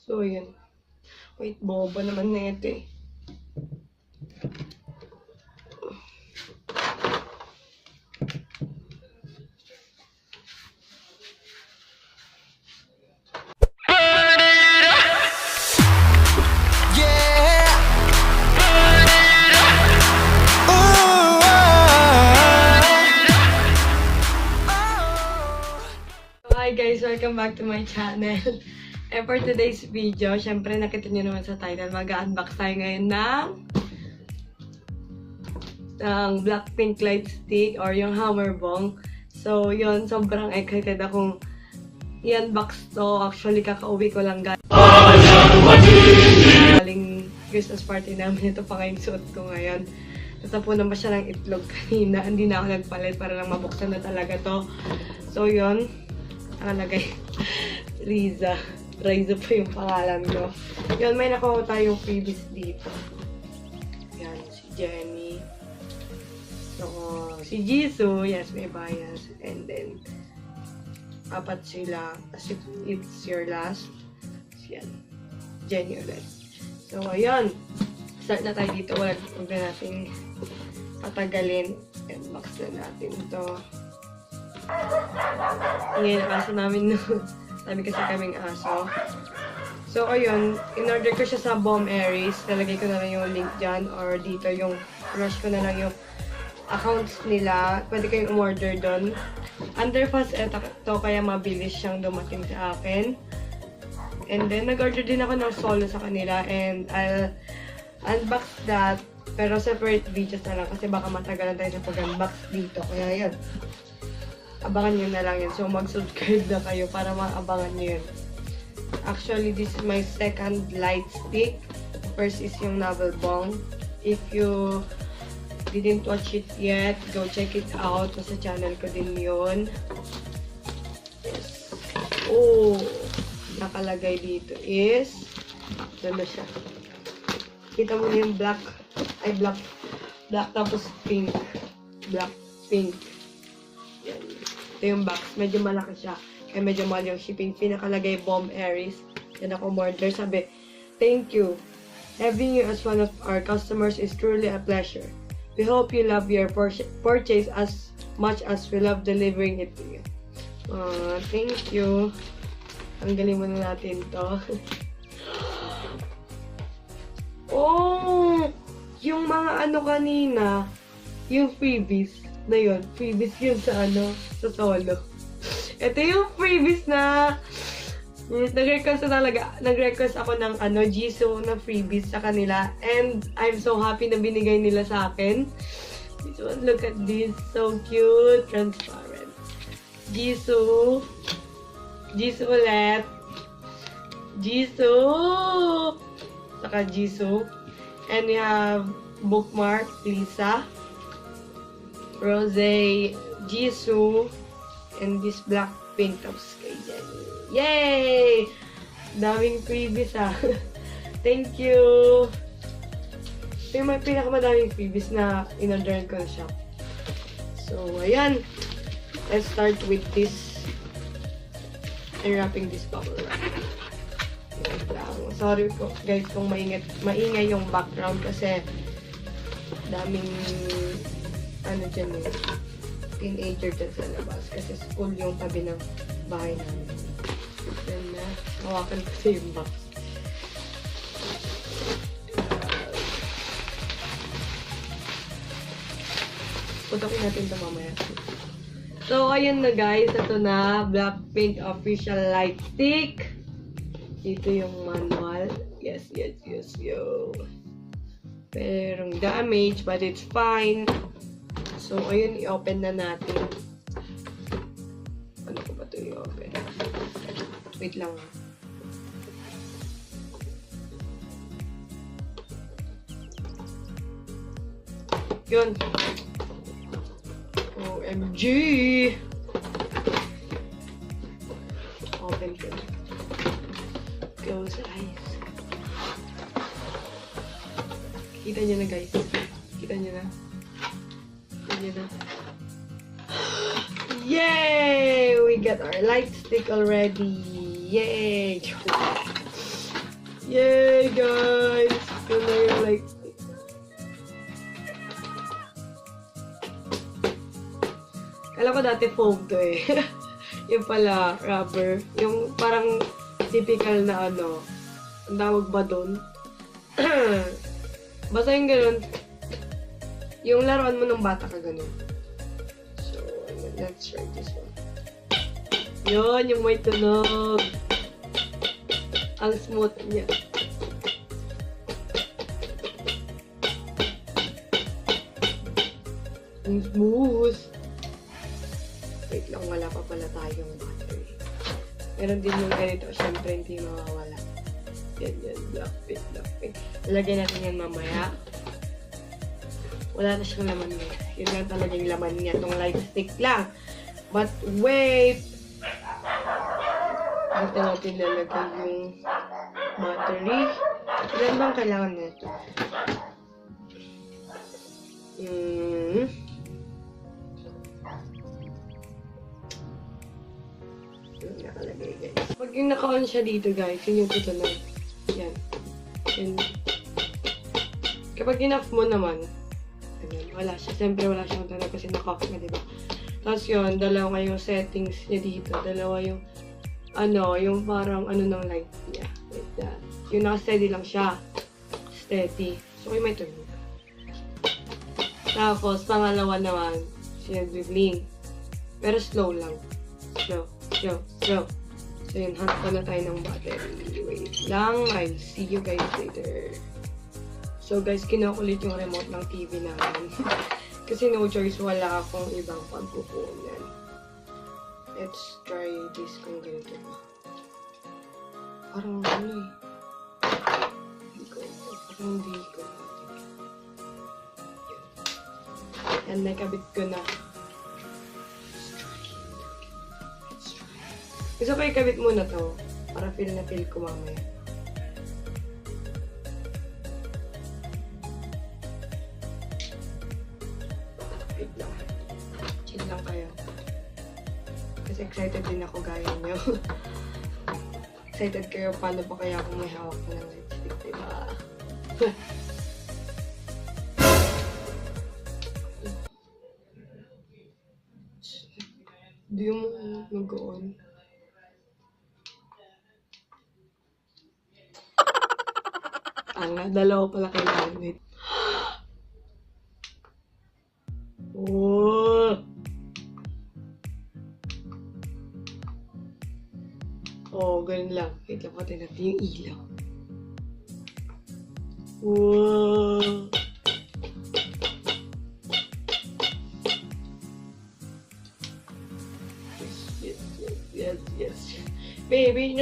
So, yun. Wait, boba naman na ito eh. Hi guys! Welcome back to my channel. And for today's video, syempre nakita nyo naman sa title, mag-unbox tayo ngayon ng Blackpink Lightstick or yung Hammerbong. So yun, sobrang excited akong i-unbox to. Actually, kakauwi ko lang galing Christmas party namin. Ito pa ngayon suot ko ngayon. Natapunan pa siya ng itlog kanina. Hindi na ako nagpalit para lang mabuksan na talaga to. So yun, nakalagay ㅅraizza po yung pangalan ko. Yun, may nakuha tayong freebies dito. Yan, si Jenny. So, si Jisoo, yes, may bias. And then, apat sila. As if it's your last. Yan, Jenny ulit. So, ayun. Start na tayo dito. Huwag na natin patagalin. And box na natin ito. Ngayon na kasi namin sabi kasi kaming aso. So, ayun. In-order ko siya sa ㅅRaizza. Nalagay ko na lang yung link dyan. Or dito yung rush ko na lang yung accounts nila. Pwede kayong umorder doon. Under fast to kaya mabilis siyang dumating sa akin. And then, nag-order din ako ng solo sa kanila. And I'll unbox that. Pero separate videos na lang. Kasi baka matagalan tayo sa pag-unbox dito. Kaya yan. Abangan nyo na lang yun. So, mag-subscribe na kayo para maabangan nyo yun. Actually, this is my second Lightstick. First is yung Hammerbong. If you didn't watch it yet, go check it out. Sa channel ko din yun. Yes. Oh! Nakalagay dito is doon na siya. Kita mo na yung black. Ay, black tapos pink. Blackpink. Yan. Ito yung box. Medyo malaki siya. Kaya medyo mahal yung shipping. Pinakalagay ㅅRaizza. Yan ako order. Sabi, thank you. Having you as one of our customers is truly a pleasure. We hope you love your purchase as much as we love delivering it to you. Thank you. Tanggalin muna natin to. Oh! Yung mga ano kanina, yung freebies na yun. Freebies yun sa sa solo. Ito yung freebies na nag-request ako ng Jisoo na freebies sa kanila. And I'm so happy na binigay nila sa akin. This one, look at this. So cute. Transparent. Jisoo. Jisoo ulit. Jisoo. Saka Jisoo. And we have bookmark, Lisa. Rose, Jisoo, and this Blackpink tapos kay Jenny. Yay! Daming freebies Thank you! Ito yung pinakamadaming freebies na in-order ko siya. So, ayan. Let's start with this. Unwrapping this bubble wrap. Sorry po guys kung maingay yung background kasi daming dyan teenager dyan sa labas kasi school yung tabi ng bahay namin. Then na, hawakan kasi yung box. Putokin natin ito mamaya. So, ayun na guys. Ito na, Blackpink official Lightstick. Dito yung manual. Yes. Yo. Merong damage, but it's fine. So, ayun, i-open na natin. Ano ko ba ito i-open? Wait lang. Yun. OMG! Open ko. Close eyes. Kita nyo na guys. Kita nyo na. Yay! We got our Lightstick already. Yay! Yay, guys! Ito na yung like... Kala ko dati foam to eh. Yung pala, rubber. Yung parang typical na ano. Ang tawag ba doon? Basta yung ganun. Yung laruan mo ng bata ka ganun. So, let's try this one. Yun, yung may tunog. Ang smooth niya. Ang smooth. Wait lang, wala pa pala tayong battery. Meron din yung ganito. Siyempre, hindi mawawala. Yan, Blackpink. Lalagyan natin yan mamaya. Wala na siyang laman niya. Yun lang talaga yung laman niya. Itong lightstick lang. But wait! Dito natin lalagay yung battery. Ilan bang kailangan nito? Nakalagay, guys. Pag yung naka-on siya dito, guys, yun yung tutunog. Yan. Yun. Kapag in-off mo naman, ganun, wala siya. Siyempre, wala siyang tunog kasi naka-off na, diba? Tapos yun, dalawa yung settings niya dito. Dalawa yung, yung parang ng light niya. Like that. Yung naka-steady lang siya. Steady. So, may tunog. Tapos, pangalawa naman, siya nag-blink. Pero slow lang. Slow. So, yun, hunt pa na tayo ng battery. Wait lang. I'll see you guys later. So, guys, kinukulit yung remote ng TV namin. Kasi no choice, wala akong ibang pagkukunan. Let's try this kung ganito ba. Parang hindi ko. Yan, nakabit ko na. Gusto ko ikabit muna to para feel ko mamaya. Wait lang. Chill lang kayo. Kasi excited din ako gaya nyo. Excited kayo paano pa kaya kung may hawak na ng lightstick, diba? Di mo mag-on. Dalawa pala kailangan. Wait. Oh! Oh, ganun lang. Wait lang, pati natin yung ilaw. Wow! Yes. Baby,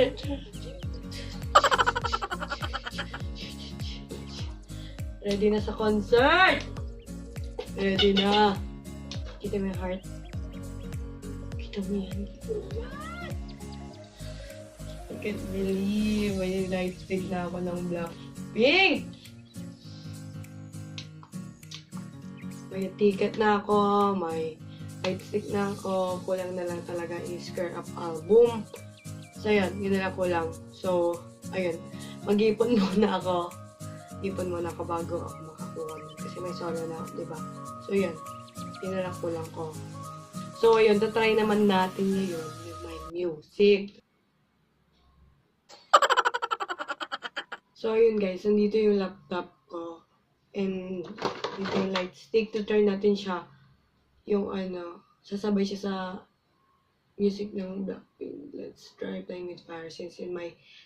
ready na sa concert! Ready na. Kita mo yung heart? Kita mo yan. I can't believe may lightstick na ako ng Blackpink! May ticket na ako, may lightstick na ako, kulang na lang talaga is Scare Up album. So yun na lang kulang. So, ayun, mag-ipon muna ako. Ipon muna ako bago ako makakuha nun. Kasi may solo na ako, diba? So yun, yun na lang kulang ko. So ayun, tatry naman natin ngayon with my music. So ayun guys, nandito yung laptop ko. And dito yung lightstick. To turn natin siya yung sasabay siya sa music ng Blackpink. Let's try playing with fire since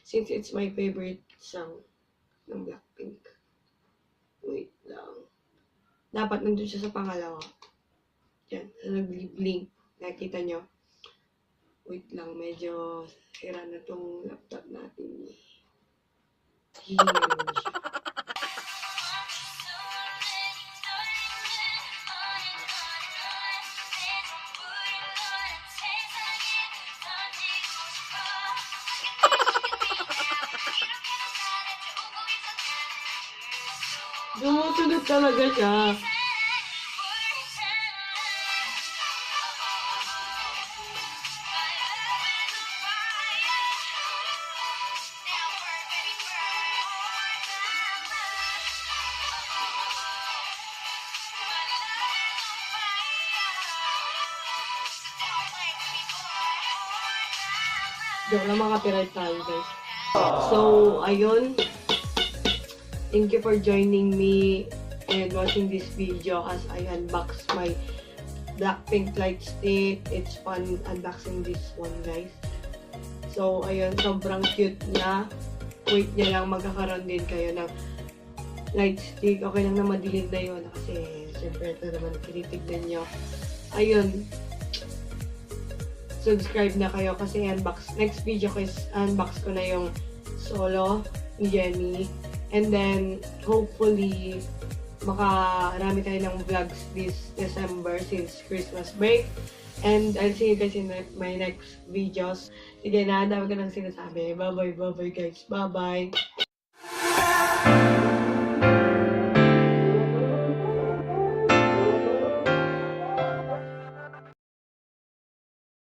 it's my favorite song ng Blackpink. Wait lang. Dapat nandun siya sa pangalawa. Yan, sa nag-blink. Nakita nyo? Wait lang, medyo sira na tong laptop natin. Hihinga naman siya. Dumutunog talaga siya. Joke lang, mga copyright tayo guys. So, ayun. Thank you for joining me and watching this video as I unbox my Blackpink Lightstick. It's fun unboxing this one guys. So, ayun, sobrang cute niya. Wait niya lang, magkakaroon din kayo ng Lightstick. Okay lang na madilim na yun kasi siyempre ito naman tinitignan nyo. Ayun. Subscribe na kayo kasi next video ko is unbox ko na yung solo ni Jenny. And then, hopefully, makarami tayo ng vlogs this December since Christmas break. And I'll see you guys in my next videos. Sige na, dami ko nang sinasabi. Bye-bye guys. Bye-bye.